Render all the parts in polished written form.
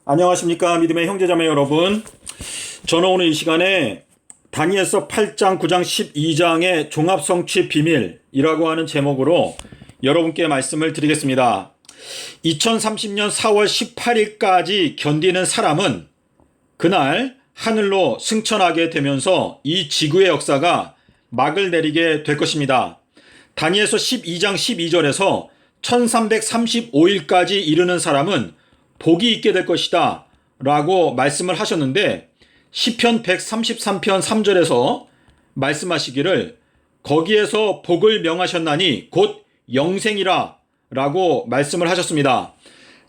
안녕하십니까 믿음의 형제자매 여러분. 저는 오늘 이 시간에 다니엘서 8장 9장 12장의 종합성취 비밀이라고 하는 제목으로 여러분께 말씀을 드리겠습니다. 2030년 4월 18일까지 견디는 사람은 그날 하늘로 승천하게 되면서 이 지구의 역사가 막을 내리게 될 것입니다. 다니엘서 12장 12절에서 1335일까지 이르는 사람은 복이 있게 될 것이다 라고 말씀을 하셨는데, 시편 133편 3절에서 말씀하시기를 거기에서 복을 명하셨나니 곧 영생이라 라고 말씀을 하셨습니다.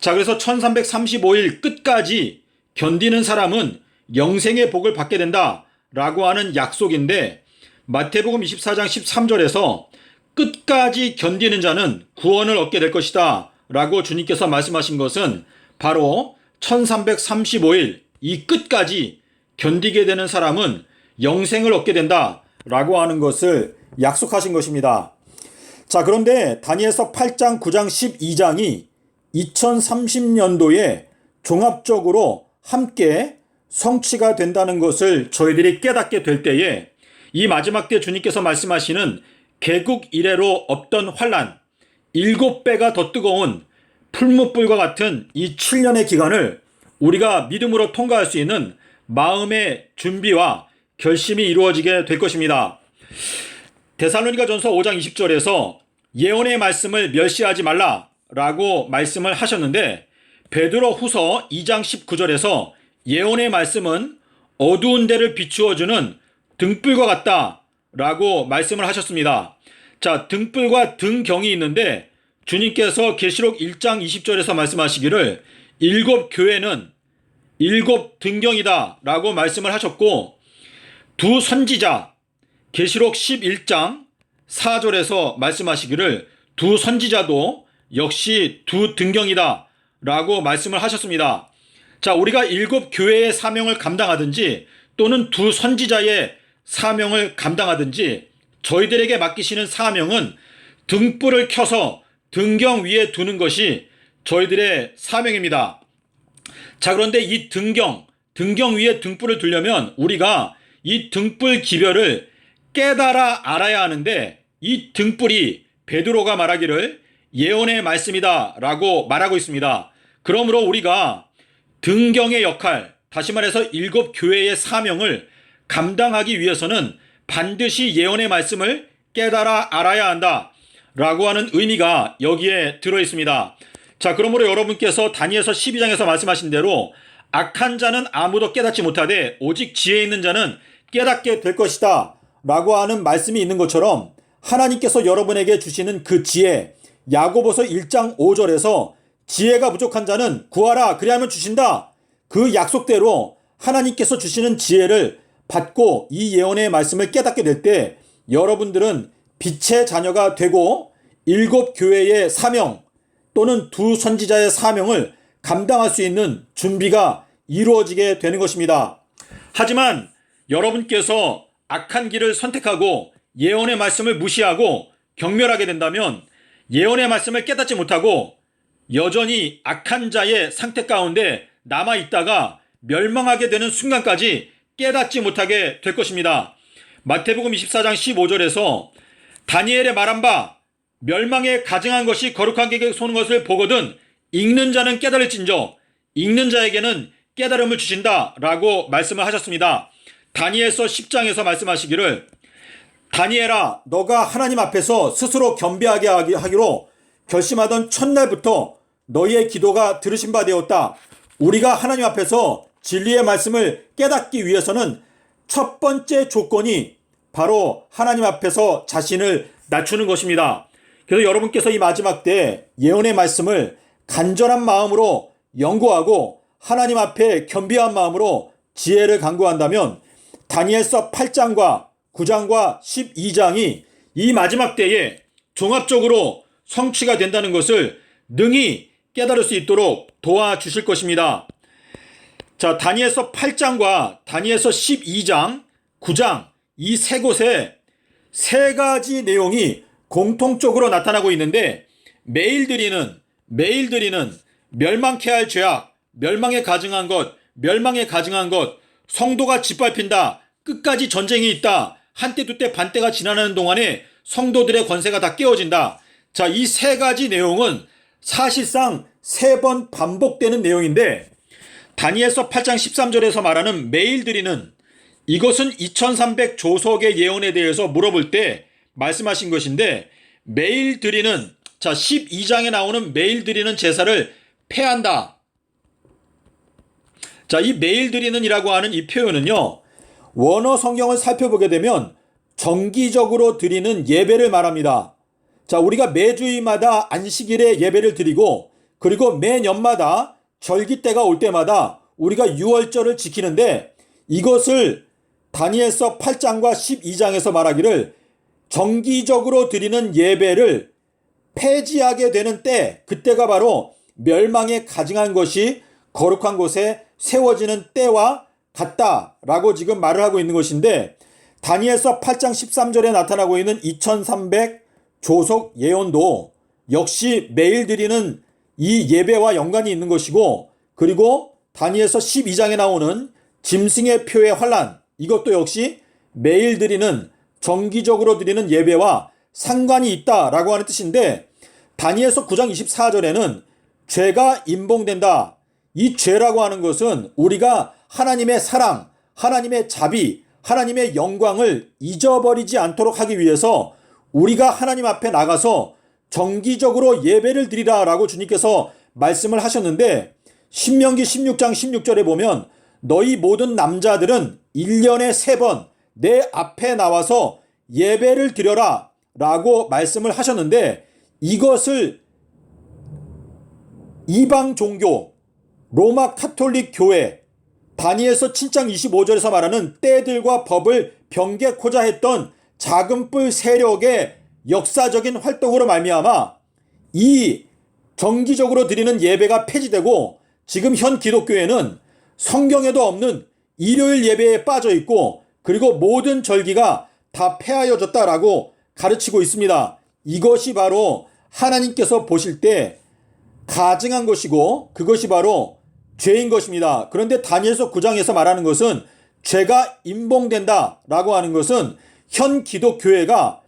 자, 그래서 1335일 끝까지 견디는 사람은 영생의 복을 받게 된다 라고 하는 약속인데, 마태복음 24장 13절에서 끝까지 견디는 자는 구원을 얻게 될 것이다 라고 주님께서 말씀하신 것은 바로 1335일 이 끝까지 견디게 되는 사람은 영생을 얻게 된다 라고 하는 것을 약속하신 것입니다. 자, 그런데 다니엘서 8장 9장 12장이 2030년도에 종합적으로 함께 성취가 된다는 것을 저희들이 깨닫게 될 때에 이 마지막 때 주님께서 말씀하시는 개국 이래로 없던 환난, 7배가 더 뜨거운 풀무불과 같은 이 7년의 기간을 우리가 믿음으로 통과할 수 있는 마음의 준비와 결심이 이루어지게 될 것입니다. 데살로니가전서 5장 20절에서 예언의 말씀을 멸시하지 말라라고 말씀을 하셨는데, 베드로 후서 2장 19절에서 예언의 말씀은 어두운 데를 비추어주는 등불과 같다라고 말씀을 하셨습니다. 자, 등불과 등경이 있는데 주님께서 계시록 1장 20절에서 말씀하시기를 7교회는 7등경이다 라고 말씀을 하셨고, 두 선지자 계시록 11장 4절에서 말씀하시기를 두 선지자도 역시 2등경이다 라고 말씀을 하셨습니다. 자, 우리가 7교회의 사명을 감당하든지 또는 두 선지자의 사명을 감당하든지 저희들에게 맡기시는 사명은 등불을 켜서 등경 위에 두는 것이 저희들의 사명입니다. 자, 그런데 이 등경 위에 등불을 두려면 우리가 이 등불 기별을 깨달아 알아야 하는데, 이 등불이 베드로가 말하기를 예언의 말씀이다 라고 말하고 있습니다. 그러므로 우리가 등경의 역할, 다시 말해서 7교회의 사명을 감당하기 위해서는 반드시 예언의 말씀을 깨달아 알아야 한다 라고 하는 의미가 여기에 들어있습니다. 자, 그러므로 여러분께서 다니엘서 12장에서 말씀하신 대로 악한 자는 아무도 깨닫지 못하되 오직 지혜 있는 자는 깨닫게 될 것이다 라고 하는 말씀이 있는 것처럼, 하나님께서 여러분에게 주시는 그 지혜, 야고보서 1장 5절에서 지혜가 부족한 자는 구하라 그리하면 주신다, 그 약속대로 하나님께서 주시는 지혜를 받고 이 예언의 말씀을 깨닫게 될 때 여러분들은 빛의 자녀가 되고 7교회의 사명 또는 두 선지자의 사명을 감당할 수 있는 준비가 이루어지게 되는 것입니다. 하지만 여러분께서 악한 길을 선택하고 예언의 말씀을 무시하고 경멸하게 된다면, 예언의 말씀을 깨닫지 못하고 여전히 악한 자의 상태 가운데 남아있다가 멸망하게 되는 순간까지 깨닫지 못하게 될 것입니다. 마태복음 24장 15절에서 다니엘의 말한 바 멸망에 가증한 것이 거룩한 객에 소는 것을 보거든 읽는 자는 깨달을진저 읽는 자에게는 깨달음을 주신다 라고 말씀을 하셨습니다. 다니엘서 10장에서 말씀하시기를 다니엘아, 너가 하나님 앞에서 스스로 겸비하게 하기로 결심하던 첫날부터 너희의 기도가 들으신 바 되었다. 우리가 하나님 앞에서 진리의 말씀을 깨닫기 위해서는 첫 번째 조건이 바로 하나님 앞에서 자신을 낮추는 것입니다. 그래서 여러분께서 이 마지막 때 예언의 말씀을 간절한 마음으로 연구하고 하나님 앞에 겸비한 마음으로 지혜를 간구한다면 다니엘서 8장과 9장과 12장이 이 마지막 때에 종합적으로 성취가 된다는 것을 능히 깨달을 수 있도록 도와주실 것입니다. 자, 다니엘서 8장과 다니엘서 12장, 9장 이 세 곳에 세 가지 내용이 공통적으로 나타나고 있는데, 매일 드리는 멸망케 할 죄악, 멸망에 가증한 것, 멸망에 가증한 것, 성도가 짓밟힌다, 끝까지 전쟁이 있다, 한때 두때 반때가 지나는 동안에 성도들의 권세가 다 깨어진다. 자, 이 세 가지 내용은 사실상 세 번 반복되는 내용인데, 다니엘서 8장 13절에서 말하는 매일 드리는, 이것은 2300 조석의 예언에 대해서 물어볼 때 말씀하신 것인데, 매일 드리는, 자, 12장에 나오는 매일 드리는 제사를 폐한다. 자, 이 매일 드리는 이라고 하는 이 표현은요, 원어 성경을 살펴보게 되면 정기적으로 드리는 예배를 말합니다. 자, 우리가 매주일마다 안식일에 예배를 드리고, 그리고 매년마다 절기 때가 올 때마다 우리가 유월절을 지키는데, 이것을 다니엘서 8장과 12장에서 말하기를 정기적으로 드리는 예배를 폐지하게 되는 때, 그때가 바로 멸망에 가증한 것이 거룩한 곳에 세워지는 때와 같다라고 지금 말을 하고 있는 것인데, 다니엘서 8장 13절에 나타나고 있는 2300 조석 예언도 역시 매일 드리는 이 예배와 연관이 있는 것이고, 그리고 다니엘서 12장에 나오는 짐승의 표의 환란, 이것도 역시 매일 드리는, 정기적으로 드리는 예배와 상관이 있다라고 하는 뜻인데, 다니엘서 9장 24절에는 죄가 임봉된다. 이 죄라고 하는 것은 우리가 하나님의 사랑, 하나님의 자비, 하나님의 영광을 잊어버리지 않도록 하기 위해서 우리가 하나님 앞에 나가서 정기적으로 예배를 드리라 라고 주님께서 말씀을 하셨는데, 신명기 16장 16절에 보면 너희 모든 남자들은 1년에 3번 내 앞에 나와서 예배를 드려라 라고 말씀을 하셨는데, 이것을 이방 종교, 로마 카톨릭 교회, 다니엘서 7장 25절에서 말하는 때들과 법을 변개코자 했던 작은 뿔 세력의 역사적인 활동으로 말미암아 이 정기적으로 드리는 예배가 폐지되고, 지금 현 기독교회는 성경에도 없는 일요일 예배에 빠져 있고, 그리고 모든 절기가 다 폐하여졌다라고 가르치고 있습니다. 이것이 바로 하나님께서 보실 때 가증한 것이고, 그것이 바로 죄인 것입니다. 그런데 다니엘서 9장에서 말하는 것은 죄가 임봉된다라고 하는 것은 현 기독교회가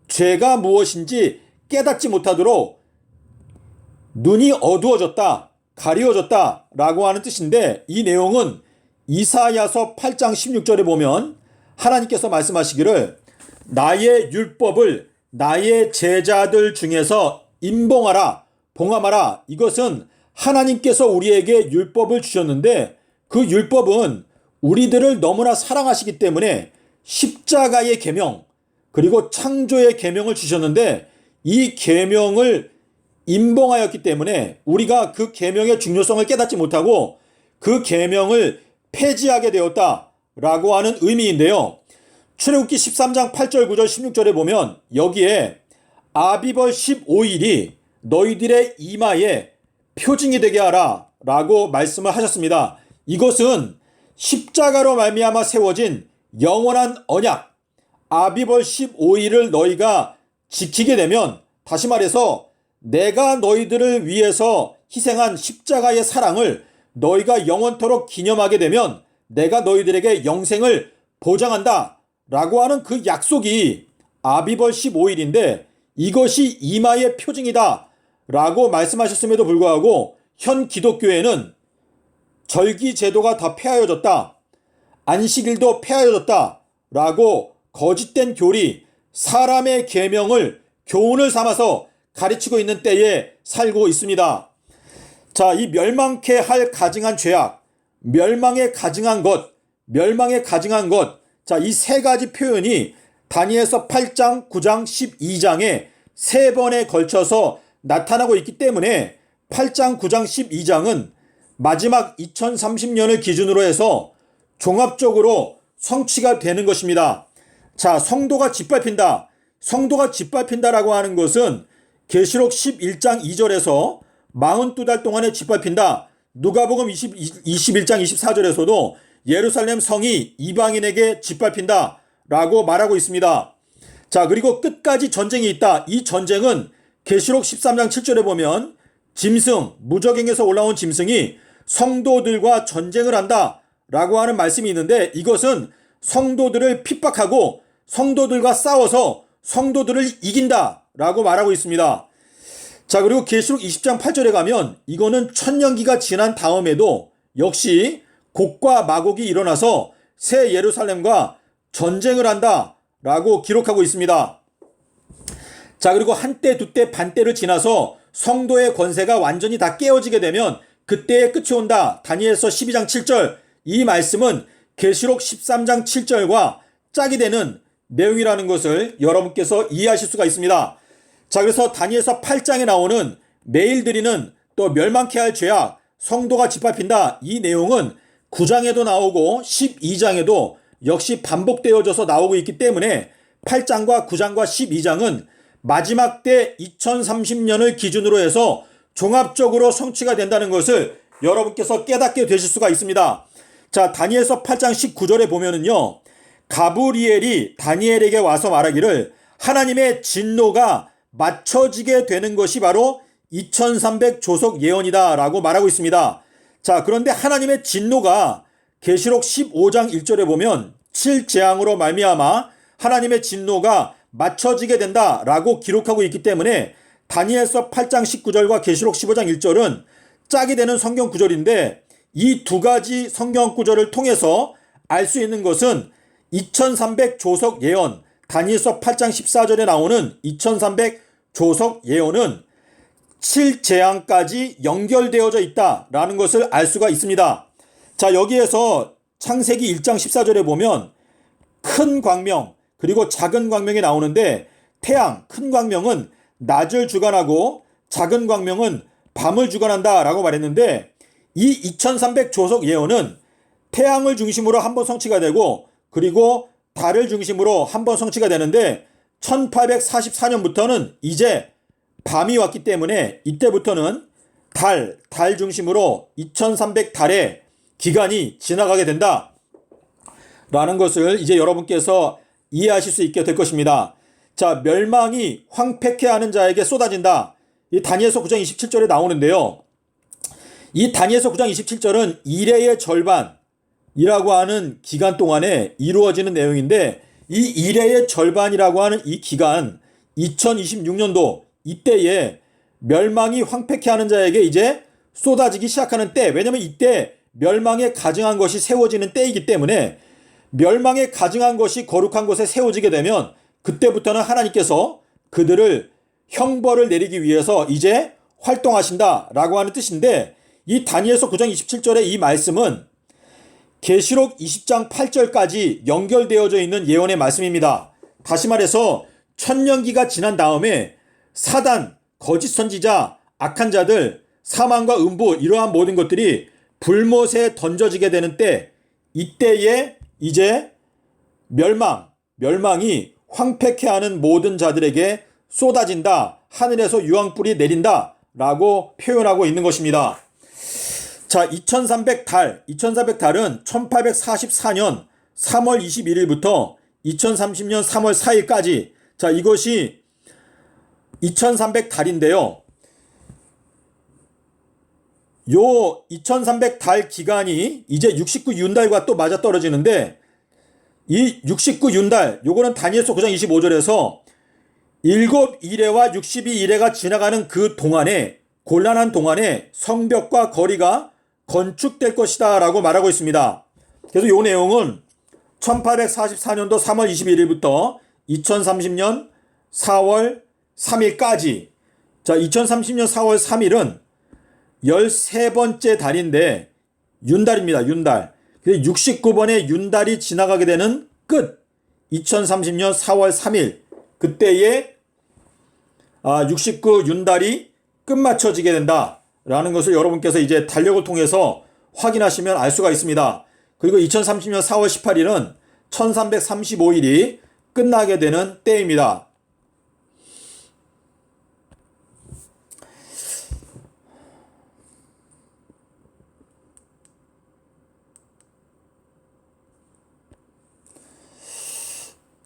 죄가 무엇인지 깨닫지 못하도록 눈이 어두워졌다, 가리워졌다 라고 하는 뜻인데, 이 내용은 이사야서 8장 16절에 보면 하나님께서 말씀하시기를 나의 율법을 나의 제자들 중에서 임봉하라, 봉함하라. 이것은 하나님께서 우리에게 율법을 주셨는데, 그 율법은 우리들을 너무나 사랑하시기 때문에 십자가의 계명, 그리고 창조의 계명을 주셨는데, 이 계명을 임봉하였기 때문에 우리가 그 계명의 중요성을 깨닫지 못하고 그 계명을 폐지하게 되었다라고 하는 의미인데요. 출애굽기 13장 8절 9절 16절에 보면 여기에 아비벌 15일이 너희들의 이마에 표징이 되게 하라 라고 말씀을 하셨습니다. 이것은 십자가로 말미암아 세워진 영원한 언약, 아비벌 15일을 너희가 지키게 되면, 다시 말해서 내가 너희들을 위해서 희생한 십자가의 사랑을 너희가 영원토록 기념하게 되면 내가 너희들에게 영생을 보장한다 라고 하는 그 약속이 아비벌 15일인데, 이것이 이마의 표징이다 라고 말씀하셨음에도 불구하고 현 기독교회는 절기 제도가 다 폐하여졌다, 안식일도 폐하여졌다 라고 거짓된 교리, 사람의 계명을 교훈을 삼아서 가르치고 있는 때에 살고 있습니다. 자, 이 멸망케 할 가증한 죄악, 멸망에 가증한 것, 멸망에 가증한 것, 자, 이 세 가지 표현이 다니엘서 8장, 9장, 12장에 세 번에 걸쳐서 나타나고 있기 때문에 8장, 9장, 12장은 마지막 2030년을 기준으로 해서 종합적으로 성취가 되는 것입니다. 자, 성도가 짓밟힌다. 성도가 짓밟힌다라고 하는 것은 계시록 11장 2절에서 42달 동안에 짓밟힌다. 누가복음 21장 24절에서도 예루살렘 성이 이방인에게 짓밟힌다 라고 말하고 있습니다. 자, 그리고 끝까지 전쟁이 있다. 이 전쟁은 계시록 13장 7절에 보면 짐승, 무저갱에서 올라온 짐승이 성도들과 전쟁을 한다 라고 하는 말씀이 있는데, 이것은 성도들을 핍박하고 성도들과 싸워서 성도들을 이긴다 라고 말하고 있습니다. 자, 그리고 계시록 20장 8절에 가면 이거는 천년기가 지난 다음에도 역시 곡과 마곡이 일어나서 새 예루살렘과 전쟁을 한다 라고 기록하고 있습니다. 자, 그리고 한때 두때 반때를 지나서 성도의 권세가 완전히 다 깨어지게 되면 그때의 끝이 온다. 다니엘서 12장 7절, 이 말씀은 계시록 13장 7절과 짝이 되는 내용이라는 것을 여러분께서 이해하실 수가 있습니다. 자, 그래서 다니엘서 8장에 나오는 매일 드리는 또 멸망케 할 죄악, 성도가 짓밟힌다, 이 내용은 9장에도 나오고 12장에도 역시 반복되어져서 나오고 있기 때문에 8장과 9장과 12장은 마지막 때 2030년을 기준으로 해서 종합적으로 성취가 된다는 것을 여러분께서 깨닫게 되실 수가 있습니다. 자, 다니엘서 8장 19절에 보면은요, 가브리엘이 다니엘에게 와서 말하기를 하나님의 진노가 맞춰지게 되는 것이 바로 2300 조석 예언이다 라고 말하고 있습니다. 자, 그런데 하나님의 진노가 계시록 15장 1절에 보면 7재앙으로 말미암아 하나님의 진노가 맞춰지게 된다 라고 기록하고 있기 때문에 다니엘서 8장 19절과 계시록 15장 1절은 짝이 되는 성경 구절인데, 이 두 가지 성경 구절을 통해서 알 수 있는 것은 2300 조석 예언, 다니엘서 8장 14절에 나오는 2300 조석 예언은 7재앙까지 연결되어져 있다라는 것을 알 수가 있습니다. 자, 여기에서 창세기 1장 14절에 보면 큰 광명 그리고 작은 광명이 나오는데, 태양, 큰 광명은 낮을 주관하고 작은 광명은 밤을 주관한다 라고 말했는데, 이 2300 조석 예언은 태양을 중심으로 한번 성취가 되고 그리고 달을 중심으로 한번 성취가 되는데, 1844년부터는 이제 밤이 왔기 때문에 이때부터는 달 중심으로 2300 달의 기간이 지나가게 된다 라는 것을 이제 여러분께서 이해하실 수 있게 될 것입니다. 자, 멸망이 황폐케 하는 자에게 쏟아진다. 이 다니엘서 9장 27절에 나오는데요. 이 다니엘서 9장 27절은 이래의 절반이라고 하는 기간 동안에 이루어지는 내용인데, 이 이래의 절반이라고 하는 이 기간, 2026년도 이때에 멸망이 황폐케 하는 자에게 이제 쏟아지기 시작하는 때, 왜냐면 이때 멸망에 가증한 것이 세워지는 때이기 때문에 멸망에 가증한 것이 거룩한 곳에 세워지게 되면 그때부터는 하나님께서 그들을 형벌을 내리기 위해서 이제 활동하신다라고 하는 뜻인데, 이 다니엘서 9장 27절의 이 말씀은 계시록 20장 8절까지 연결되어져 있는 예언의 말씀입니다. 다시 말해서 천년기가 지난 다음에 사단, 거짓 선지자, 악한 자들, 사망과 음부, 이러한 모든 것들이 불못에 던져지게 되는 때, 이때에 이제 멸망이 황폐케 하는 모든 자들에게 쏟아진다, 하늘에서 유황불이 내린다 라고 표현하고 있는 것입니다. 자, 2300달은 1844년 3월 21일부터 2030년 3월 4일까지, 자, 이것이 2300달인데요. 요 2300달 기간이 이제 69윤달과 또 맞아떨어지는데, 이 69윤달, 요거는 다니엘서 9장 25절에서 7이레와 62이레가 지나가는 그 동안에, 곤란한 동안에 성벽과 거리가 건축될 것이다 라고 말하고 있습니다. 그래서 요 내용은 1844년도 3월 21일부터 2030년 4월 3일까지, 자, 2030년 4월 3일은 13번째 달인데 윤달입니다. 윤달. 69번의 윤달이 지나가게 되는 끝, 2030년 4월 3일, 그때에 69윤달이 끝마쳐지게 된다라는 것을 여러분께서 이제 달력을 통해서 확인하시면 알 수가 있습니다. 그리고 2030년 4월 18일은 1335일이 끝나게 되는 때입니다.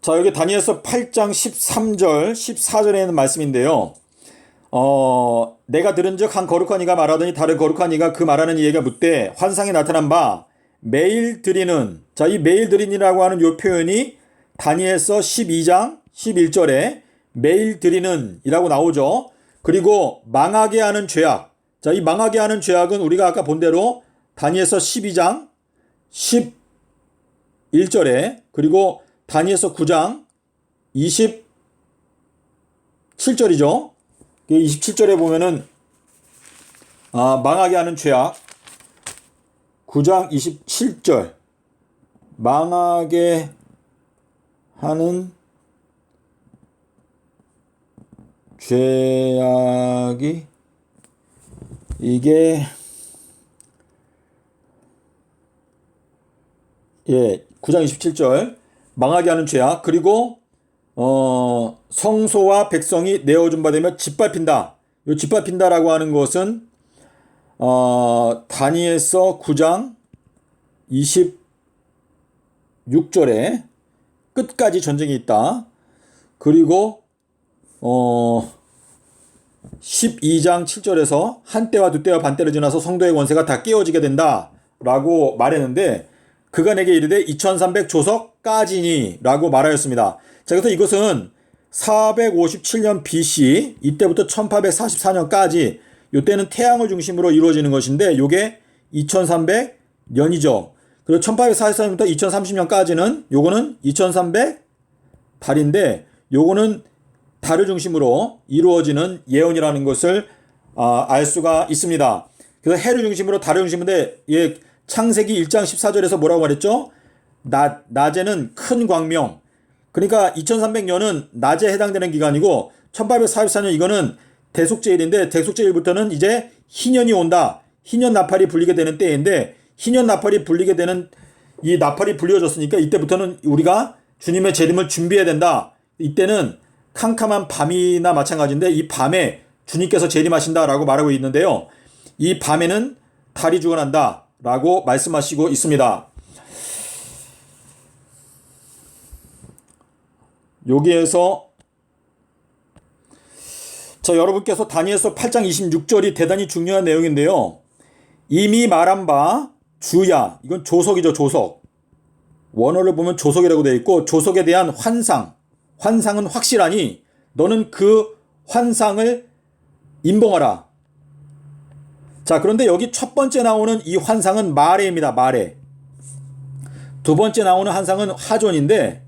자, 여기 다니엘서 8장 13절, 14절에 있는 말씀인데요. 내가 들은즉 한 거룩한 이가 말하더니 다른 거룩한 이가 그 말하는 이에게 묻되 환상이 나타난 바 매일 드리는, 자, 이 매일 드리니라고 하는 요 표현이 다니엘서 12장 11절에 매일 드리는 이라고 나오죠. 그리고 망하게 하는 죄악, 자, 이 망하게 하는 죄악은 우리가 아까 본 대로 다니엘서 12장 11절에, 그리고 다니엘서 9장 27절이죠. 27절에 보면은 망하게 하는 죄악, 9장 27절 망하게 하는 죄악이, 이게 9장 27절 망하게 하는 죄악, 그리고 성소와 백성이 내어준 바 되며 짓밟힌다. 이 짓밟힌다라고 하는 것은 다니엘서 9장 26절에 끝까지 전쟁이 있다. 그리고 12장 7절에서 한때와 두때와 반때를 지나서 성도의 권세가 다 깨어지게 된다 라고 말했는데, 그가 내게 이르되 2300 조석까지니 라고 말하였습니다. 자, 그래서 이것은 457년 BC, 이때부터 1844년까지, 이때는 태양을 중심으로 이루어지는 것인데 요게 2300년이죠. 그리고 1844년부터 2030년까지는 요거는 2300달인데 요거는 달을 중심으로 이루어지는 예언이라는 것을 알 수가 있습니다. 그래서 해를 중심으로 달을 중심인데, 창세기 1장 14절에서 뭐라고 말했죠? 낮에는 큰 광명. 그러니까 2300년은 낮에 해당되는 기간이고 1844년 이거는 대속제일인데, 대속제일부터는 이제 희년이 온다. 희년 나팔이 불리게 되는 때인데, 희년 나팔이 불리게 되는, 이 나팔이 불려졌으니까 이때부터는 우리가 주님의 재림을 준비해야 된다. 이때는 캄캄한 밤이나 마찬가지인데 이 밤에 주님께서 재림하신다라고 말하고 있는데요. 이 밤에는 달이 죽어난다 라고 말씀하시고 있습니다. 여기에서 여러분께서 다니엘서 8장 26절이 대단히 중요한 내용인데요. 이미 말한 바 주야, 이건 조석이죠. 조석. 원어를 보면 조석이라고 되어 있고, 조석에 대한 환상은 확실하니 너는 그 환상을 임봉하라. 자, 그런데 여기 첫 번째 나오는 이 환상은 마레입니다. 마레. 두 번째 나오는 환상은 하존인데,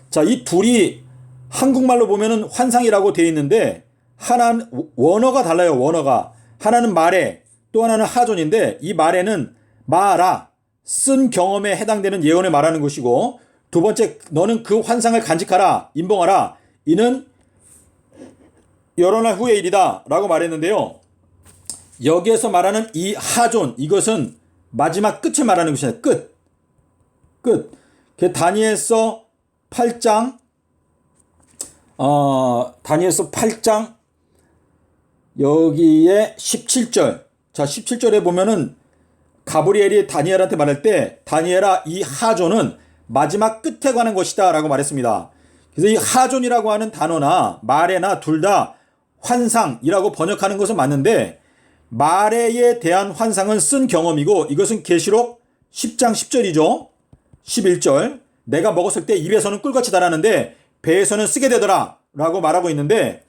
자, 이 둘이 한국말로 보면은 환상이라고 되어 있는데 하나는 원어가 달라요. 원어가 하나는 마레, 또 하나는 하존인데, 이 마레는 마라, 쓴 경험에 해당되는 예언을 말하는 것이고, 두 번째 너는 그 환상을 간직하라, 임봉하라, 이는 여러 날 후의 일이다 라고 말했는데요. 여기에서 말하는 이 하존, 이것은 마지막 끝을 말하는 것이냐. 끝. 다니엘서 8장 다니엘서 8장 여기에 17절. 자, 17절에 보면은 가브리엘이 다니엘한테 말할 때, 다니엘아, 이 하존은 마지막 끝에 관한 것이다 라고 말했습니다. 그래서 이 하존이라고 하는 단어나 마레나 둘 다 환상이라고 번역하는 것은 맞는데, 마레에 대한 환상은 쓴 경험이고, 이것은 계시록 10장 10절이죠. 11절. 내가 먹었을 때 입에서는 꿀같이 달았는데 배에서는 쓰게 되더라 라고 말하고 있는데,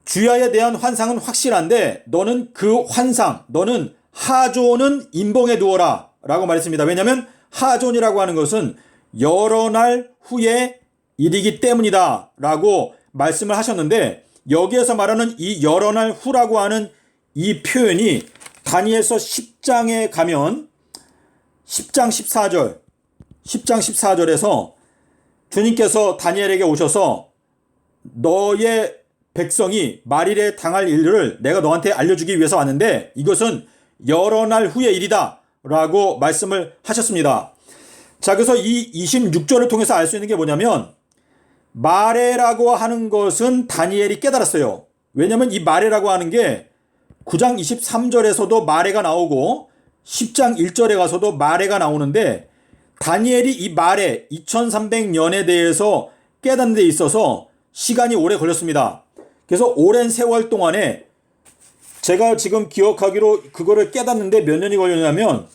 주야에 대한 환상은 확실한데 너는 그 환상, 너는 하존은 임봉해 두어라 라고 말했습니다. 왜냐하면 하존이라고 하는 것은 여러 날 후의 일이기 때문이다 라고 말씀을 하셨는데, 여기에서 말하는 이 여러 날 후라고 하는 이 표현이 다니엘서 10장에 가면 10장 14절에서 주님께서 다니엘에게 오셔서 너의 백성이 말일에 당할 일을 내가 너한테 알려주기 위해서 왔는데 이것은 여러 날 후의 일이다 라고 말씀을 하셨습니다. 자, 그래서 이 26절을 통해서 알 수 있는 게 뭐냐면, 마레라고 하는 것은 다니엘이 깨달았어요. 왜냐하면 이 마레라고 하는 게 9장 23절에서도 마레가 나오고 10장 1절에 가서도 마레가 나오는데, 다니엘이 이 마레 2300년에 대해서 깨닫는 데 있어서 시간이 오래 걸렸습니다. 그래서 오랜 세월 동안에 제가 지금 기억하기로 그거를 깨닫는데 몇 년이 걸렸냐면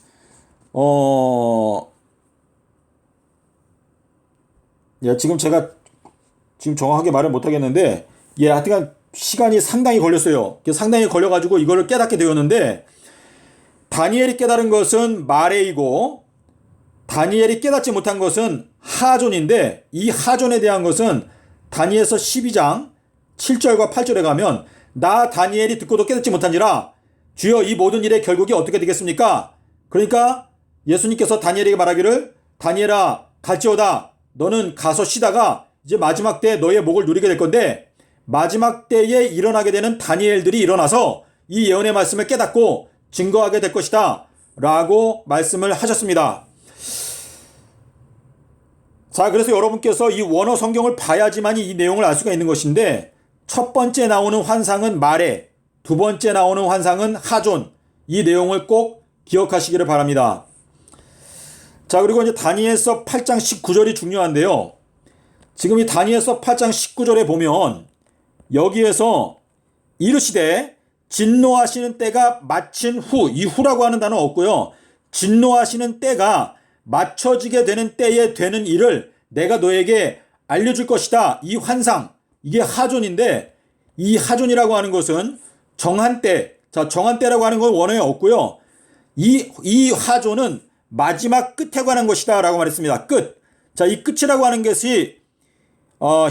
지금 제가 지금 정확하게 말을 못 하겠는데 하여튼간 시간이 상당히 걸렸어요. 상당히 걸려가지고 이거를 깨닫게 되었는데 다니엘이 깨달은 것은 마레이고 다니엘이 깨닫지 못한 것은 하존인데 이 하존에 대한 것은 다니엘서 12장 7절과 8절에 가면 나 다니엘이 듣고도 깨닫지 못한지라 주여 이 모든 일의 결국이 어떻게 되겠습니까? 그러니까 예수님께서 다니엘에게 말하기를 다니엘아 갈지어다 너는 가서 쉬다가 이제 마지막 때에 너의 목을 누리게 될 건데 마지막 때에 일어나게 되는 다니엘들이 일어나서 이 예언의 말씀을 깨닫고 증거하게 될 것이다 라고 말씀을 하셨습니다. 자, 그래서 여러분께서 이 원어 성경을 봐야지만 이 내용을 알 수가 있는 것인데 첫 번째 나오는 환상은 마레, 두 번째 나오는 환상은 하존, 이 내용을 꼭 기억하시기를 바랍니다. 자, 그리고 이제 다니엘서 8장 19절이 중요한데요. 지금 이 다니엘서 8장 19절에 보면 여기에서 이르시되 진노하시는 때가 마친 후, 이 후라고 하는 단어 없고요. 진노하시는 때가 맞춰지게 되는 때에 되는 일을 내가 너에게 알려줄 것이다. 이 환상, 이게 하존인데 이 하존이라고 하는 것은 정한 때, 자, 정한 때라고 하는 건 원어에 없고요. 이 하존은 마지막 끝에 관한 것이다 라고 말했습니다. 끝. 자, 이 끝이라고 하는 것이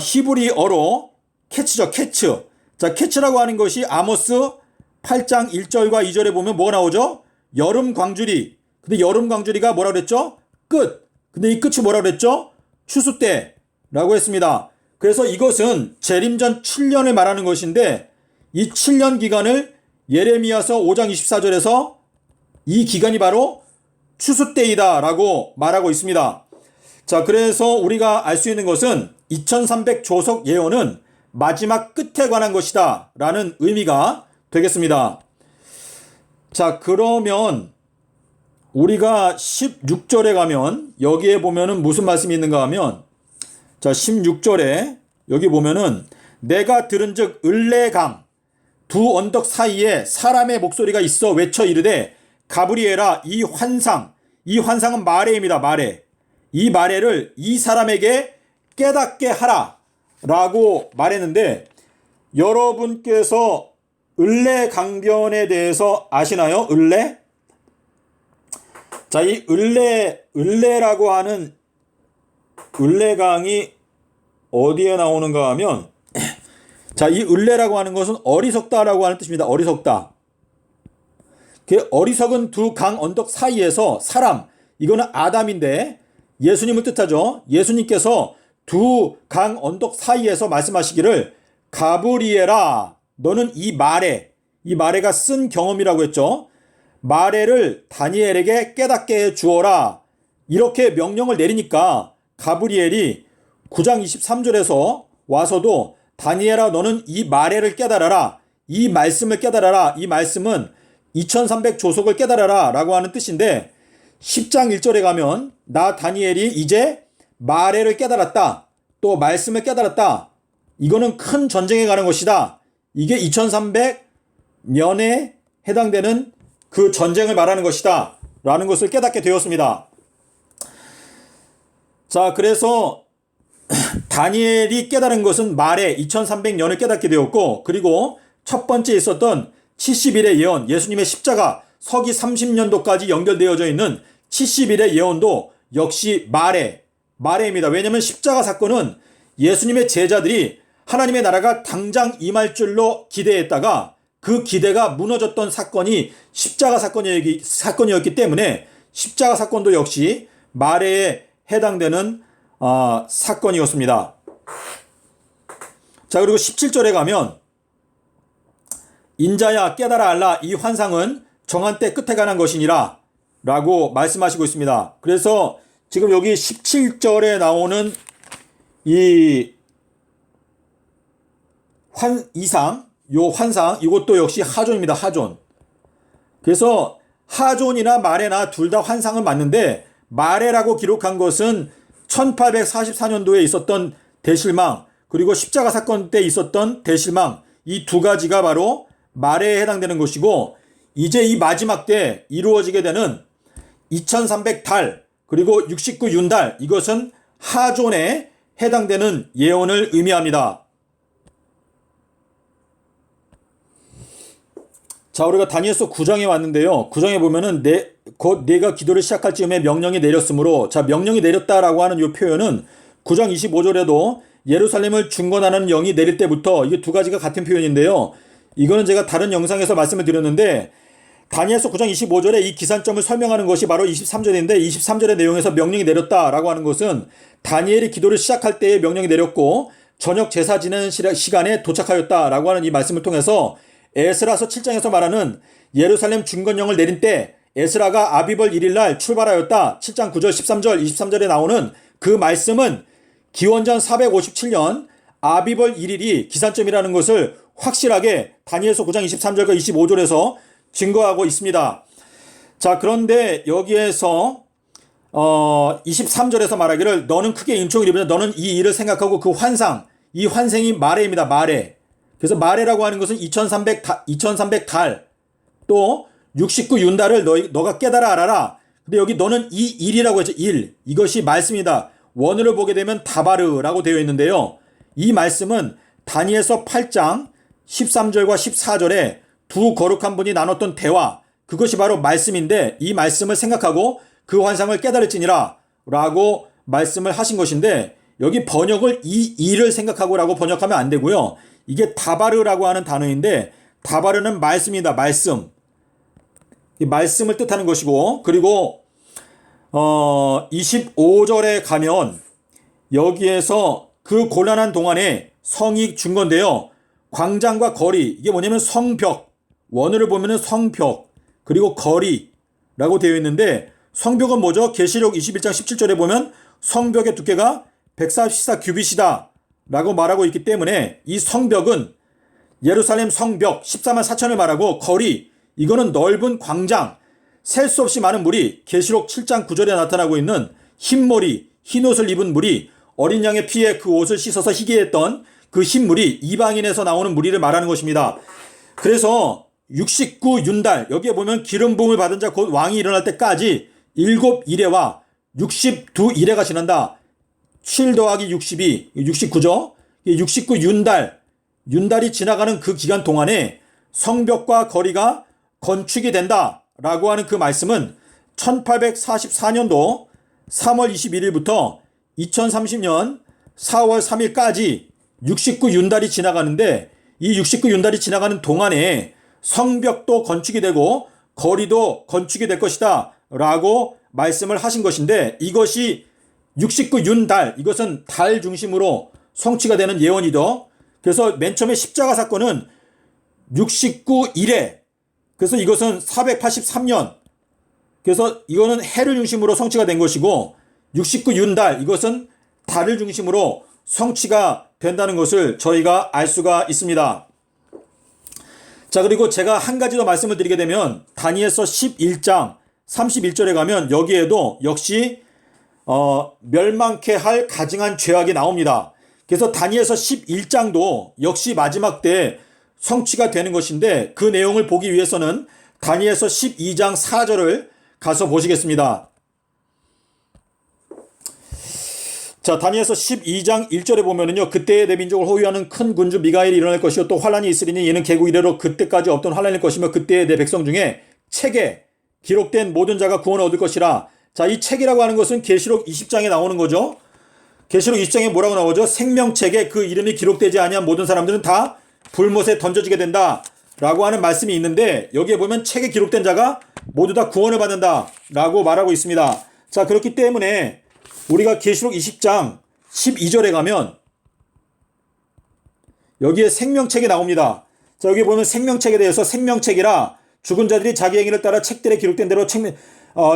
히브리어로 캐치죠. 캐츠. 자, 캐치라고 하는 것이 아모스 8장 1절과 2절에 보면 뭐가 나오죠? 여름 광주리. 근데 여름 광주리가 뭐라 그랬죠? 끝. 근데 이 끝이 뭐라 그랬죠? 추수 때라고 했습니다. 그래서 이것은 재림전 7년을 말하는 것인데 이 7년 기간을 예레미야서 5장 24절에서 이 기간이 바로 추수 때이다 라고 말하고 있습니다. 자, 그래서 우리가 알 수 있는 것은 2300 조석 예언은 마지막 끝에 관한 것이다 라는 의미가 되겠습니다. 자, 그러면 우리가 16절에 가면 여기에 보면은 무슨 말씀이 있는가 하면 자, 16절에 여기 보면은 내가 들은즉 을레강 두 언덕 사이에 사람의 목소리가 있어 외쳐 이르되 가브리엘아 이 환상은 마레입니다. 마레. 이 마레를 이 사람에게 깨닫게 하라 라고 말했는데 여러분께서 을레강변에 대해서 아시나요? 을레? 자, 이 을레라고 하는 을레강이 어디에 나오는가 하면 자, 이 을레라고 하는 것은 어리석다라고 하는 뜻입니다. 어리석다. 그 어리석은 두 강 언덕 사이에서 사람, 이거는 아담인데 예수님을 뜻하죠. 예수님께서 두 강 언덕 사이에서 말씀하시기를 가브리엘아 너는 이 마레가 쓴 경험이라고 했죠. 마레를 다니엘에게 깨닫게 해 주어라. 이렇게 명령을 내리니까 가브리엘이 9장 23절에서 와서도 다니엘아 너는 이 마레를 깨달아라. 이 말씀을 깨달아라. 이 말씀은 2300 조속을 깨달아라 라고 하는 뜻인데 10장 1절에 가면 나 다니엘이 이제 마레를 깨달았다. 또 말씀을 깨달았다. 이거는 큰 전쟁에 가는 것이다. 이게 2300년에 해당되는 그 전쟁을 말하는 것이다 라는 것을 깨닫게 되었습니다. 자, 그래서 다니엘이 깨달은 것은 말에 2300년을 깨닫게 되었고 그리고 첫 번째 있었던 70일의 예언, 예수님의 십자가 서기 30년도까지 연결되어져 있는 70일의 예언도 역시 마레입니다. 왜냐하면 십자가 사건은 예수님의 제자들이 하나님의 나라가 당장 임할 줄로 기대했다가 그 기대가 무너졌던 사건이 십자가 사건이었기 때문에 십자가 사건도 역시 마레에 해당되는 사건이었습니다. 자, 그리고 17절에 가면 인자야 깨달아 알라 이 환상은 정한 때 끝에 관한 것이니라 라고 말씀하시고 있습니다. 그래서 지금 여기 17절에 나오는 이 환상 이것도 역시 하존입니다. 하존. 그래서 하존이나 마레나 둘 다 환상은 맞는데 마레라고 기록한 것은 1844년도에 있었던 대실망 그리고 십자가 사건 때 있었던 대실망 이 두 가지가 바로 말에 해당되는 것이고, 이제 이 마지막 때 이루어지게 되는 2300달 그리고 69윤달, 이것은 하존에 해당되는 예언을 의미합니다. 자, 우리가 다니엘서 9장에 왔는데요. 9장에 보면은 곧 내가 기도를 시작할 즈음에 명령이 내렸으므로, 자, 명령이 내렸다라고 하는 이 표현은 9장 25절에도 예루살렘을 중건하는 영이 내릴 때부터, 이게 두 가지가 같은 표현인데요. 이거는 제가 다른 영상에서 말씀을 드렸는데, 다니엘서 9장 25절에 이 기산점을 설명하는 것이 바로 23절인데, 23절의 내용에서 명령이 내렸다라고 하는 것은 다니엘이 기도를 시작할 때에 명령이 내렸고 저녁 제사 지내는 시간에 도착하였다라고 하는 이 말씀을 통해서 에스라서 7장에서 말하는 예루살렘 중건령을 내린 때 에스라가 아비벌 1일날 출발하였다, 7장 9절 13절 23절에 나오는 그 말씀은 기원전 457년 아비벌 1일이 기산점이라는 것을 확실하게 다니엘서 9장 23절과 25절에서 증거하고 있습니다. 자, 그런데 여기에서 23절에서 말하기를 너는 크게 임총을 입으며 너는 이 일을 생각하고 그 환상, 이 환생이 마레입니다. 마레. 그래서 마레라고 하는 것은 2300달 또 69윤달을 너가 깨달아 알아라. 근데 여기 너는 이 일이라고 했죠. 일. 이것이 말씀이다. 원어를 보게 되면 다바르라고 되어 있는데요. 이 말씀은 다니엘서 8장 13절과 14절에 두 거룩한 분이 나눴던 대화, 그것이 바로 말씀인데 이 말씀을 생각하고 그 환상을 깨달을지니라 라고 말씀을 하신 것인데, 여기 번역을 이 일을 생각하고 라고 번역하면 안 되고요. 이게 다바르라고 하는 단어인데, 다바르는 말씀이다. 말씀. 이 말씀을 뜻하는 것이고, 그리고 25절에 가면 여기에서 그 곤란한 동안에 성이 준 건데요. 광장과 거리, 이게 뭐냐면 성벽, 원어를 보면은 성벽, 그리고 거리라고 되어 있는데, 성벽은 뭐죠? 계시록 21장 17절에 보면 성벽의 두께가 144규빗이다 라고 말하고 있기 때문에 이 성벽은 예루살렘 성벽 14만 4천을 말하고, 거리, 이거는 넓은 광장, 셀 수 없이 많은 무리, 계시록 7장 9절에 나타나고 있는 흰머리, 흰옷을 입은 무리, 어린 양의 피에 그 옷을 씻어서 희게 했던 그 흰무리, 이방인에서 나오는 무리를 말하는 것입니다. 그래서 69윤달, 여기에 보면 기름 부음을 받은 자 곧 왕이 일어날 때까지 7이레와 62이레가 지난다. 7 더하기 62, 69죠. 69윤달, 윤달이 지나가는 그 기간 동안에 성벽과 거리가 건축이 된다라고 하는 그 말씀은 1844년도 3월 21일부터 2030년 4월 3일까지 69윤달이 지나가는데, 이 69윤달이 지나가는 동안에 성벽도 건축이 되고 거리도 건축이 될 것이다 라고 말씀을 하신 것인데, 이것이 69윤달, 이것은 달 중심으로 성취가 되는 예언이죠. 그래서 맨 처음에 십자가 사건은 69일에, 그래서 이것은 483년, 그래서 이거는 해를 중심으로 성취가 된 것이고, 69윤달, 이것은 달을 중심으로 성취가 된다는 것을 저희가 알 수가 있습니다. 자, 그리고 제가 한 가지 더 말씀을 드리게 되면 다니엘서 11장 31절에 가면 여기에도 역시 멸망케 할 가증한 죄악이 나옵니다. 그래서 다니엘서 11장도 역시 마지막 때 성취가 되는 것인데, 그 내용을 보기 위해서는 다니엘서 12장 4절을 가서 보시겠습니다. 자, 다니엘서 12장 1절에 보면은요, 그때에 내 민족을 호위하는 큰 군주 미가엘이 일어날 것이요 또 환란이 있으리니 이는 개국 이래로 그때까지 없던 환란일 것이며 그때에 내 백성 중에 책에 기록된 모든 자가 구원을 얻을 것이라. 자, 이 책이라고 하는 것은 계시록 20장에 나오는 거죠. 계시록 20장에 뭐라고 나오죠? 생명책에 그 이름이 기록되지 아니한 모든 사람들은 다 불못에 던져지게 된다 라고 하는 말씀이 있는데, 여기에 보면 책에 기록된 자가 모두 다 구원을 받는다 라고 말하고 있습니다. 자, 그렇기 때문에 우리가 계시록 20장 12절에 가면 여기에 생명책이 나옵니다. 자, 여기 보면 생명책에 대해서 생명책이라 죽은 자들이 자기 행위를 따라 책들에 기록된 대로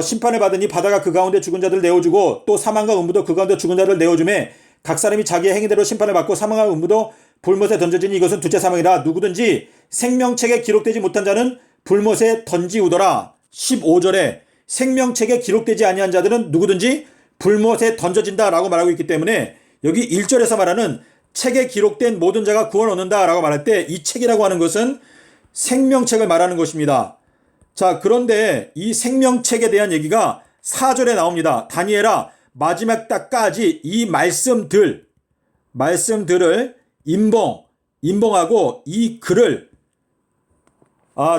심판을 받으니 바다가 그 가운데 죽은 자들을 내어주고 또 사망과 음부도 그 가운데 죽은 자들을 내어주매 각 사람이 자기의 행위대로 심판을 받고 사망과 음부도 불못에 던져지니 이것은 둘째 사망이라. 누구든지 생명책에 기록되지 못한 자는 불못에 던지우더라. 15절에 생명책에 기록되지 아니한 자들은 누구든지 불못에 던져진다라고 말하고 있기 때문에, 여기 1절에서 말하는 책에 기록된 모든 자가 구원 얻는다 라고 말할 때 이 책이라고 하는 것은 생명책을 말하는 것입니다. 자, 그런데 이 생명책에 대한 얘기가 4절에 나옵니다. 다니엘아, 마지막 때까지 이 말씀들을 임봉하고 이 글을,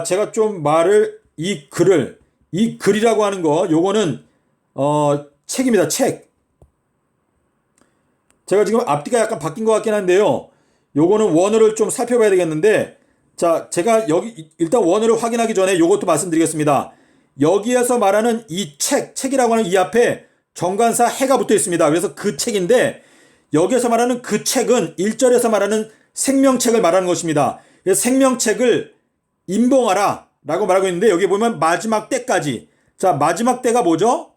제가 좀 이 글이라고 하는 거, 요거는 책입니다. 책. 제가 지금 앞뒤가 약간 바뀐 것 같긴 한데요. 요거는 원어를 좀 살펴봐야 되겠는데, 자, 제가 여기 일단 원어를 확인하기 전에 요것도 말씀드리겠습니다. 여기에서 말하는 이 책이라고 하는 이 앞에 정관사 해가 붙어 있습니다. 그래서 그 책인데, 여기에서 말하는 그 책은 1절에서 말하는 생명책을 말하는 것입니다. 그래서 생명책을 임봉하라 라고 말하고 있는데, 여기 보면 마지막 때까지. 자, 마지막 때가 뭐죠?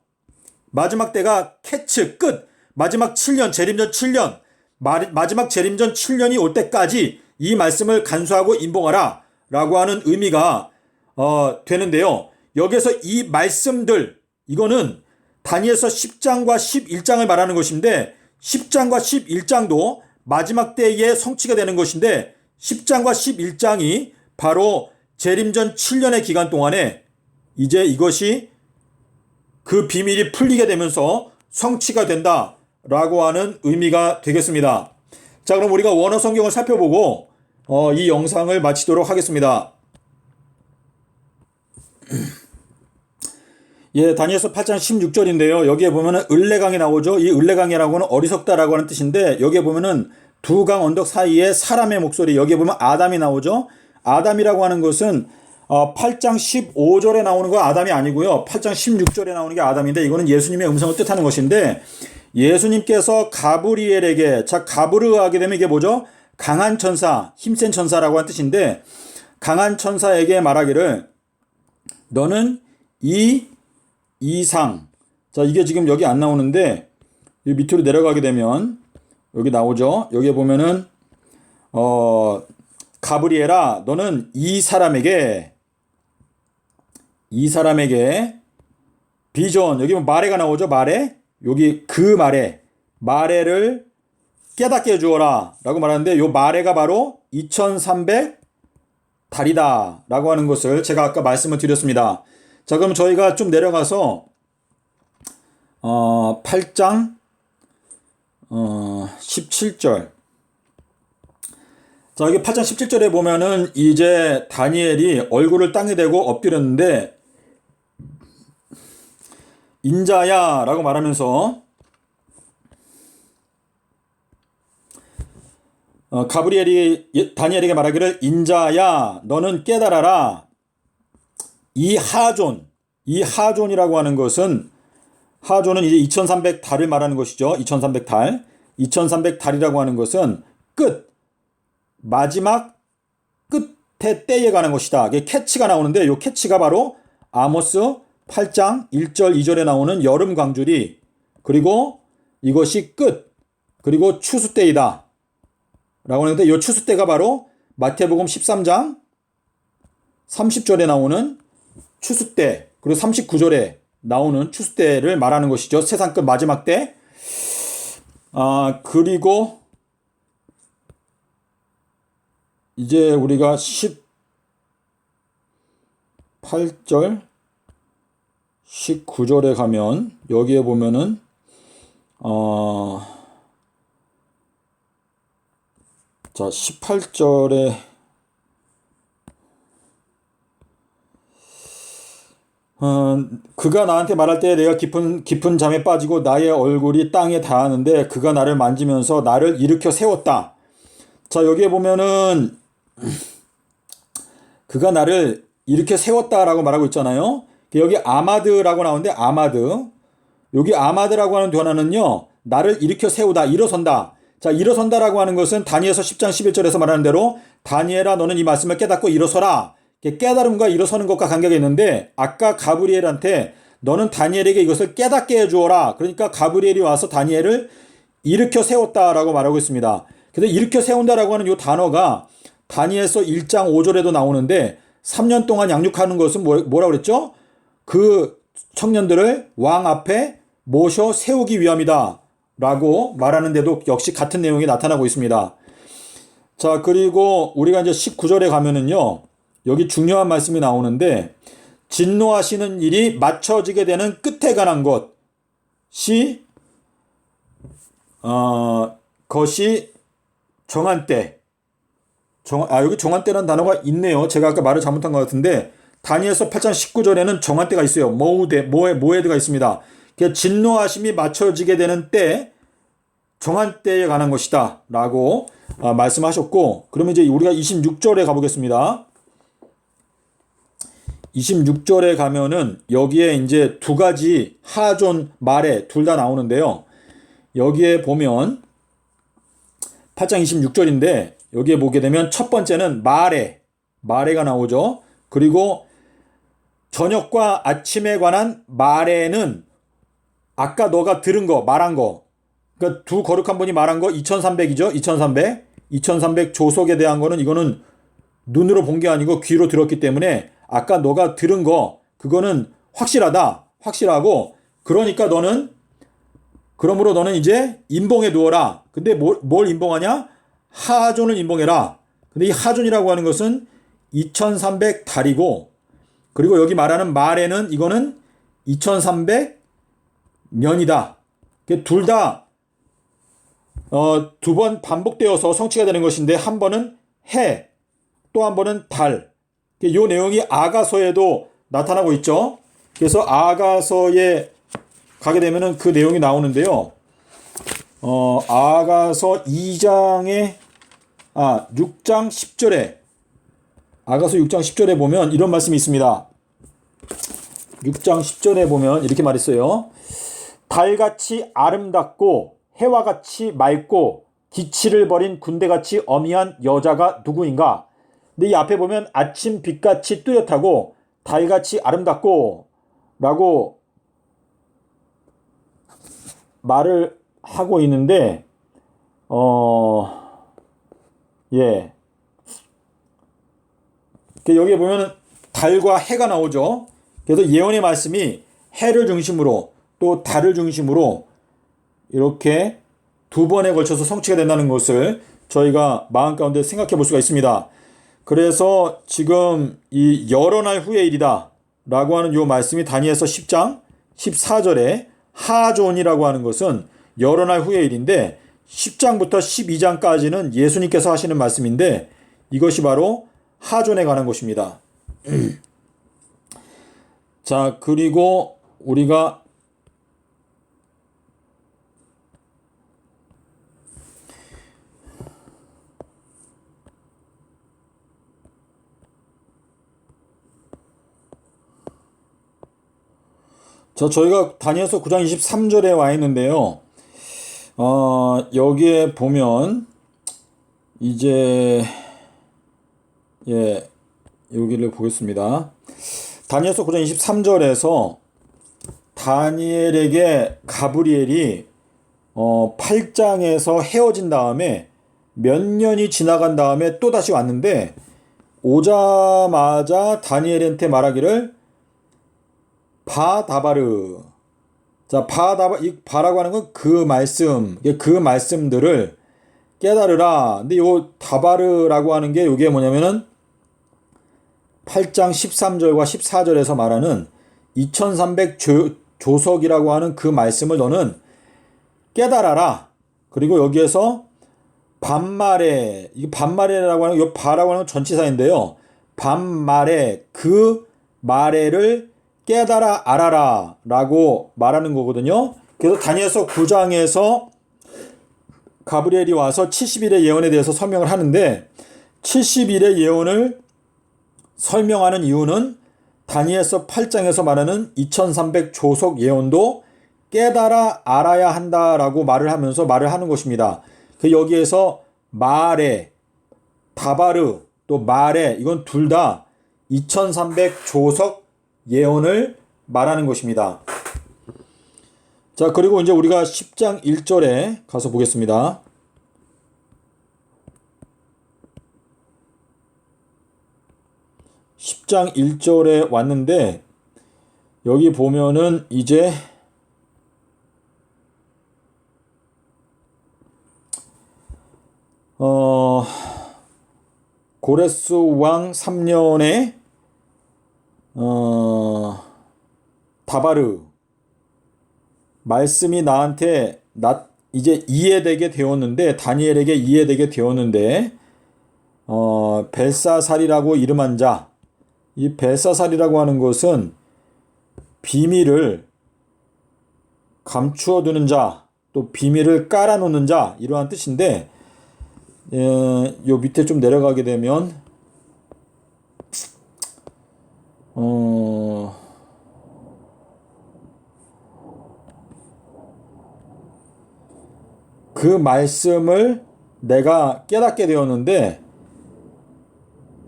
마지막 때가 캐츠, 끝. 마지막 7년, 재림전 7년. 마지막 재림전 7년이 올 때까지 이 말씀을 간수하고 임봉하라 라고 하는 의미가 되는데요. 여기서 이 말씀들, 이거는 다니엘서 10장과 11장을 말하는 것인데, 10장과 11장도 마지막 때에 성취가 되는 것인데, 10장과 11장이 바로 재림전 7년의 기간 동안에 이제 이것이 그 비밀이 풀리게 되면서 성취가 된다라고 하는 의미가 되겠습니다. 자, 그럼 우리가 원어 성경을 살펴보고 이 영상을 마치도록 하겠습니다. 예, 다니엘서 8장 16절인데요. 여기에 보면은 을레강이 나오죠. 이 을레강이라고 하는 어리석다라고 하는 뜻인데, 여기에 보면은 두 강 언덕 사이에 사람의 목소리, 여기에 보면 아담이 나오죠. 아담이라고 하는 것은 8장 15절에 나오는 거 아담이 아니고요. 8장 16절에 나오는 게 아담인데, 이거는 예수님의 음성을 뜻하는 것인데, 예수님께서 가브리엘에게, 자, 가브르하게 되면 이게 뭐죠? 강한 천사, 힘센 천사라고 하는 뜻인데, 강한 천사에게 말하기를 너는 이 이상, 자, 이게 지금 여기 안 나오는데 이 밑으로 내려가게 되면 여기 나오죠. 여기에 보면은 가브리엘아, 너는 이 사람에게 비전, 여기 보면 마레가 나오죠. 마레, 여기 그 마레를 깨닫게 해주어라 라고 말하는데, 요 마레가 바로 2300 달이다 라고 하는 것을 제가 아까 말씀을 드렸습니다. 자, 그럼 저희가 좀 내려가서 8장 17절. 자, 여기 8장 17절에 보면은 이제 다니엘이 얼굴을 땅에 대고 엎드렸는데, 인자야 라고 말하면서 가브리엘이 다니엘에게 말하기를 인자야 너는 깨달아라. 이 하존이라고 하는 것은, 하존은 이제 2300달을 말하는 것이죠. 2300달. 2300달이라고 하는 것은 마지막 끝의 때에 관한 것이다. 이게 캐치가 나오는데, 이 캐치가 바로 아모스 8장 1절 2절에 나오는 여름 광주리, 그리고 이것이 그리고 추수 때이다 라고 하는데, 이 추수 때가 바로 마태복음 13장 30절에 나오는 추수 때, 그리고 39절에 나오는 추수 때를 말하는 것이죠. 세상 끝 마지막 때. 그리고 이제 우리가 18절 19절에 가면 여기에 보면은 자, 18절에 그가 나한테 말할 때 내가 깊은 잠에 빠지고 나의 얼굴이 땅에 닿았는데 그가 나를 만지면서 나를 일으켜 세웠다. 자, 여기에 보면은 그가 나를 일으켜 세웠다라고 말하고 있잖아요. 여기 아마드라고 나오는데, 여기 아마드라고 하는 단어는요, 나를 일으켜 세우다, 일어선다. 자, 일어선다라고 하는 것은 다니엘서 10장 11절에서 말하는 대로 다니엘아 너는 이 말씀을 깨닫고 일어서라. 깨달음과 일어서는 것과 관계가 있는데, 아까 가브리엘한테 너는 다니엘에게 이것을 깨닫게 해주어라. 그러니까 가브리엘이 와서 다니엘을 일으켜 세웠다라고 말하고 있습니다. 그래서 일으켜 세운다라고 하는 이 단어가 다니엘서 1장 5절에도 나오는데, 3년 동안 양육하는 것은 뭐라고 그랬죠? 그 청년들을 왕 앞에 모셔 세우기 위함이다 라고 말하는데도 역시 같은 내용이 나타나고 있습니다. 자, 그리고 우리가 이제 19절에 가면은요, 여기 중요한 말씀이 나오는데, 진노하시는 일이 맞춰지게 되는 끝에 관한 것이, 것이 정한 때. 여기 정한 때라는 단어가 있네요. 제가 아까 말을 잘못한 것 같은데, 다니엘서 8장 19절에는 정한 때가 있어요. 모에드가 있습니다. 진노하심이 맞춰지게 되는 때, 정한 때에 관한 것이다. 라고 말씀하셨고, 그러면 이제 우리가 26절에 가보겠습니다. 26절에 가면은 여기에 이제 두 가지 하존, 말에 둘 다 나오는데요. 여기에 보면 8장 26절인데 여기에 보게 되면 첫 번째는 말에가 나오죠. 그리고 저녁과 아침에 관한 말에는 아까 너가 들은 거, 말한 거, 그러니까 두 거룩한 분이 말한 거 2300이죠. 2300 조속에 대한 거는 이거는 눈으로 본 게 아니고 귀로 들었기 때문에 아까 너가 들은 거 그거는 확실하고 그러므로 너는 이제 임봉에 누워라. 근데 뭘 임봉하냐? 하존을 임봉해라. 근데 이 하존이라고 하는 것은 2300 달이고 그리고 여기 말하는 말에는 이거는 2300 년이다. 둘 다 두 번 반복되어서 성취가 되는 것인데 한 번은 해, 또 한 번은 달. 이 내용이 아가서에도 나타나고 있죠. 그래서 아가서에 가게 되면은 그 내용이 나오는데요. 아가서 6장 10절에 아가서 6장 10절에 보면 이런 말씀이 있습니다. 6장 10절에 보면 이렇게 말했어요. 달같이 아름답고 해와 같이 맑고 기치를 버린 군대같이 어미한 여자가 누구인가? 근데 이 앞에 보면 아침 빛같이 뚜렷하고 달같이 아름답고 라고 말을 하고 있는데 여기에 보면 달과 해가 나오죠. 그래서 예언의 말씀이 해를 중심으로 또 달을 중심으로 이렇게 두 번에 걸쳐서 성취가 된다는 것을 저희가 마음 가운데 생각해 볼 수가 있습니다. 그래서 지금 이 여러 날 후의 일이다 라고 하는 이 말씀이 다니엘서 10장 14절에 하존이라고 하는 것은 여러 날 후의 일인데 10장부터 12장까지는 예수님께서 하시는 말씀인데 이것이 바로 하존에 관한 것입니다. 자, 그리고 우리가 저희가 다니엘서 9장 23절에 와 있는데요. 여기에 보면 이제 여기를 보겠습니다. 다니엘서 9장 23절에서 다니엘에게 가브리엘이 8장에서 헤어진 다음에 몇 년이 지나간 다음에 또 다시 왔는데 오자마자 다니엘한테 말하기를 바다바르. 자, 이 바라고 하는 건 그 말씀들을 깨달으라. 근데 요 다바르라고 하는 게 요게 뭐냐면은 8장 13절과 14절에서 말하는 2300 조석이라고 하는 그 말씀을 너는 깨달아라. 그리고 여기에서 반말에, 이 반말에라고 하는, 요 바라고 하는 전치사인데요. 반말에 그 말에를 깨달아 알아라 라고 말하는 거거든요. 그래서 다니엘서 9장에서 가브리엘이 와서 70일의 예언에 대해서 설명을 하는데 70일의 예언을 설명하는 이유는 다니엘서 8장에서 말하는 2300 조석 예언도 깨달아 알아야 한다라고 말을 하는 것입니다. 여기에서 말에, 다바르, 또 말에 이건 둘 다 2300 조석 예언을 말하는 것입니다. 자, 그리고 이제 우리가 10장 1절에 가서 보겠습니다. 10장 1절에 왔는데 여기 보면은 이제 어, 고레스 왕 3년에 다바르 말씀이 나한테 이제 이해되게 되었는데, 다니엘에게 이해되게 되었는데, 벨사살이라고 이름한 자, 이 벨사살이라고 하는 것은 비밀을 감추어 두는 자, 또 비밀을 깔아놓는 자, 이러한 뜻인데, 요 밑에 좀 내려가게 되면 그 말씀을 내가 깨닫게 되었는데,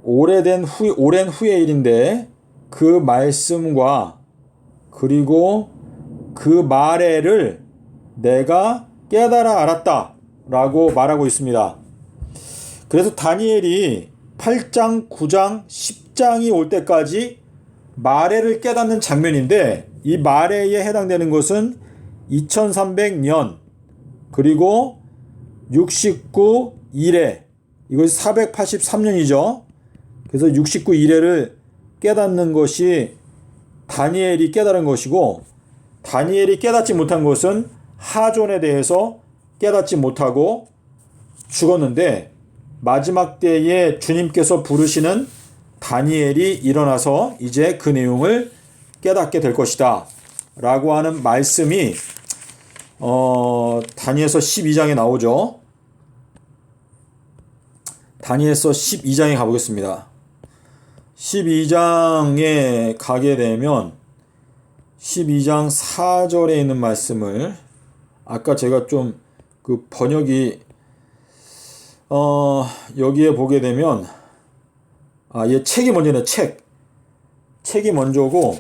오랜 후의 일인데, 그 말씀과 그리고 그 말해를 내가 깨달아 알았다 라고 말하고 있습니다. 그래서 다니엘이 8장, 9장, 10장이 올 때까지 말해를 깨닫는 장면인데, 이 말해에 해당되는 것은 2300년 그리고 69 일회, 이것이 483년이죠. 그래서 69 일회를 깨닫는 것이 다니엘이 깨달은 것이고, 다니엘이 깨닫지 못한 것은 하존에 대해서 깨닫지 못하고 죽었는데, 마지막 때에 주님께서 부르시는 다니엘이 일어나서 이제 그 내용을 깨닫게 될 것이다 라고 하는 말씀이 다니엘서 12장에 나오죠. 다니엘서 12장에 가보겠습니다. 12장에 가게 되면 12장 4절에 있는 말씀을, 아까 제가 좀 그 번역이 여기에 보게 되면 얘 책이 먼저네. 책이 먼저고,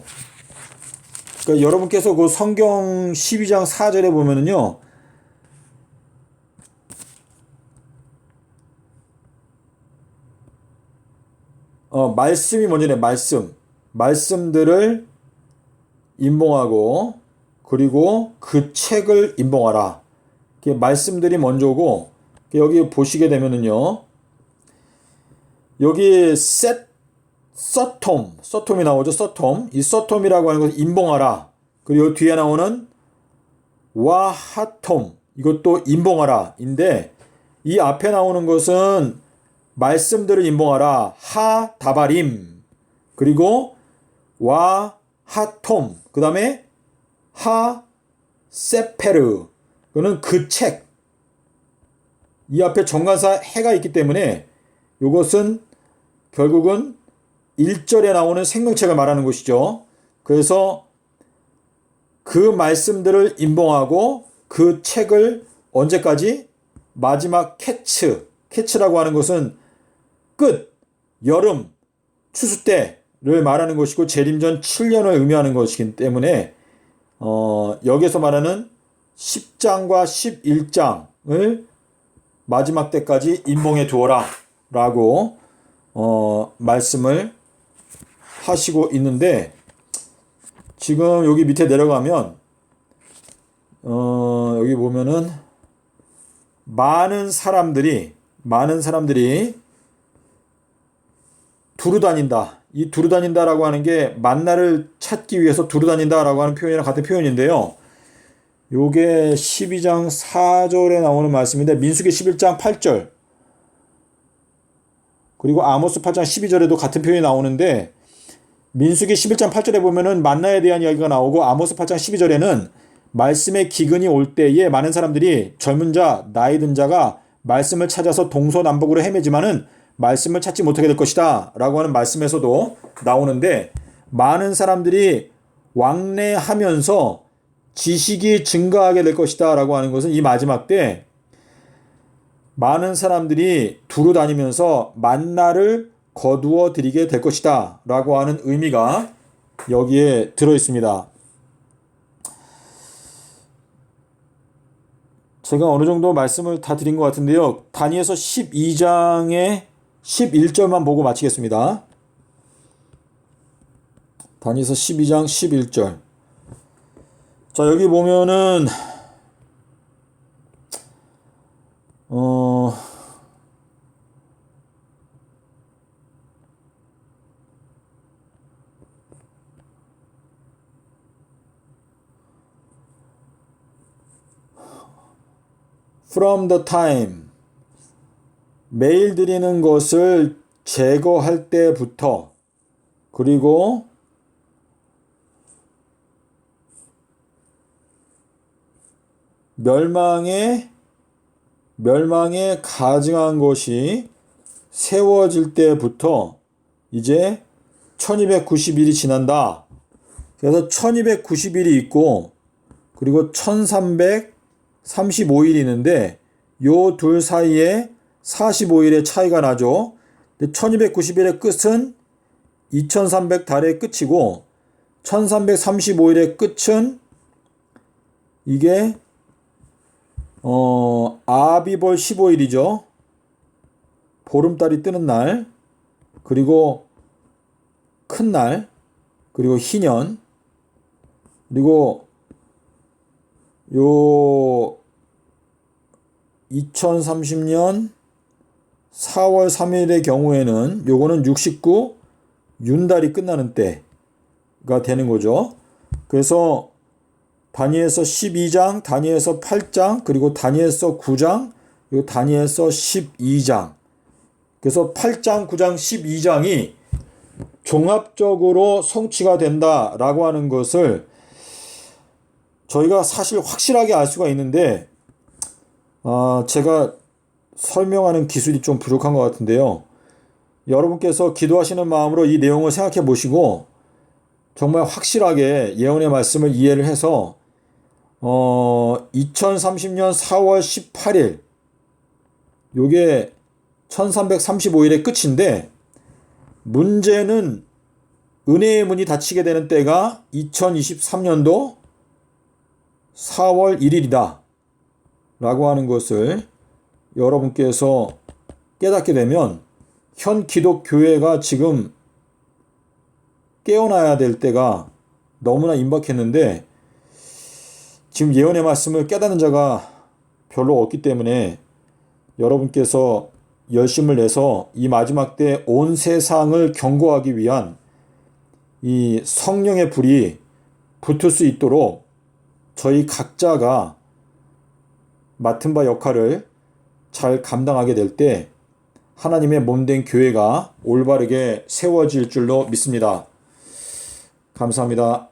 그러니까 여러분께서 그 성경 12장 4절에 보면은요, 말씀이 먼저네. 말씀들을 임봉하고 그리고 그 책을 임봉하라. 말씀들이 먼저고, 여기 보시게 되면은요, 여기 서톰이 나오죠. 서톰. 이 서톰이라고 하는 것을 임봉하라. 그리고 뒤에 나오는 와하톰, 이것도 임봉하라 인데, 이 앞에 나오는 것은 말씀들을 임봉하라, 하다바림, 그리고 와하톰, 그 다음에 하세페르, 그거는 그 책. 이 앞에 정관사 해가 있기 때문에 이것은 결국은 1절에 나오는 생명책을 말하는 것이죠. 그래서 그 말씀들을 임봉하고 그 책을 언제까지? 마지막 캐츠라고 하는 것은 끝, 여름, 추수 때를 말하는 것이고, 재림전 7년을 의미하는 것이기 때문에 여기서 말하는 10장과 11장을 마지막 때까지 임봉해 두어라 라고 말씀을 하시고 있는데, 지금 여기 밑에 내려가면 여기 보면은 많은 사람들이 두루다닌다. 이 두루다닌다라고 하는 게 만나를 찾기 위해서 두루다닌다라고 하는 표현이랑 같은 표현인데요. 요게 12장 4절에 나오는 말씀인데, 민수기 11장 8절 그리고 아모스 8장 12절에도 같은 표현이 나오는데, 민수기 11장 8절에 보면은 만나에 대한 이야기가 나오고, 아모스 8장 12절에는 말씀의 기근이 올 때에 많은 사람들이, 젊은 자, 나이 든 자가 말씀을 찾아서 동서남북으로 헤매지만은 말씀을 찾지 못하게 될 것이다 라고 하는 말씀에서도 나오는데, 많은 사람들이 왕래하면서 지식이 증가하게 될 것이다 라고 하는 것은 이 마지막 때 많은 사람들이 두루 다니면서 만나를 거두어 드리게 될 것이다 라고 하는 의미가 여기에 들어 있습니다. 제가 어느 정도 말씀을 다 드린 것 같은데요. 다니엘서 12장의 11절만 보고 마치겠습니다. 다니엘서 12장 11절. 자, 여기 보면은 from the time 메일 드리는 것을 제거할 때부터 그리고 멸망에 가증한 것이 세워질 때부터 이제 1290일이 지난다. 그래서 1290일이 있고 그리고 1335일이 있는데 요 둘 사이에 45일의 차이가 나죠. 1290일의 끝은 2300달의 끝이고 1335일의 끝은 이게 아비벌 15일이죠. 보름달이 뜨는 날, 그리고 큰 날, 그리고 희년, 그리고 요 2030년 4월 3일의 경우에는 요거는 69 윤달이 끝나는 때가 되는 거죠. 그래서 다니엘서 12장, 다니엘서 8장, 그리고 다니엘서 9장, 그리고 다니엘서 12장. 그래서 8장, 9장, 12장이 종합적으로 성취가 된다라고 하는 것을 저희가 사실 확실하게 알 수가 있는데 제가 설명하는 기술이 좀 부족한 것 같은데요. 여러분께서 기도하시는 마음으로 이 내용을 생각해 보시고 정말 확실하게 예언의 말씀을 이해를 해서 2030년 4월 18일 요게 1335일의 끝인데 문제는 은혜의 문이 닫히게 되는 때가 2023년도 4월 1일이다 라고 하는 것을 여러분께서 깨닫게 되면 현 기독교회가 지금 깨어나야 될 때가 너무나 임박했는데 지금 예언의 말씀을 깨닫는 자가 별로 없기 때문에 여러분께서 열심을 내서 이 마지막 때 온 세상을 경고하기 위한 이 성령의 불이 붙을 수 있도록 저희 각자가 맡은 바 역할을 잘 감당하게 될 때 하나님의 몸된 교회가 올바르게 세워질 줄로 믿습니다. 감사합니다.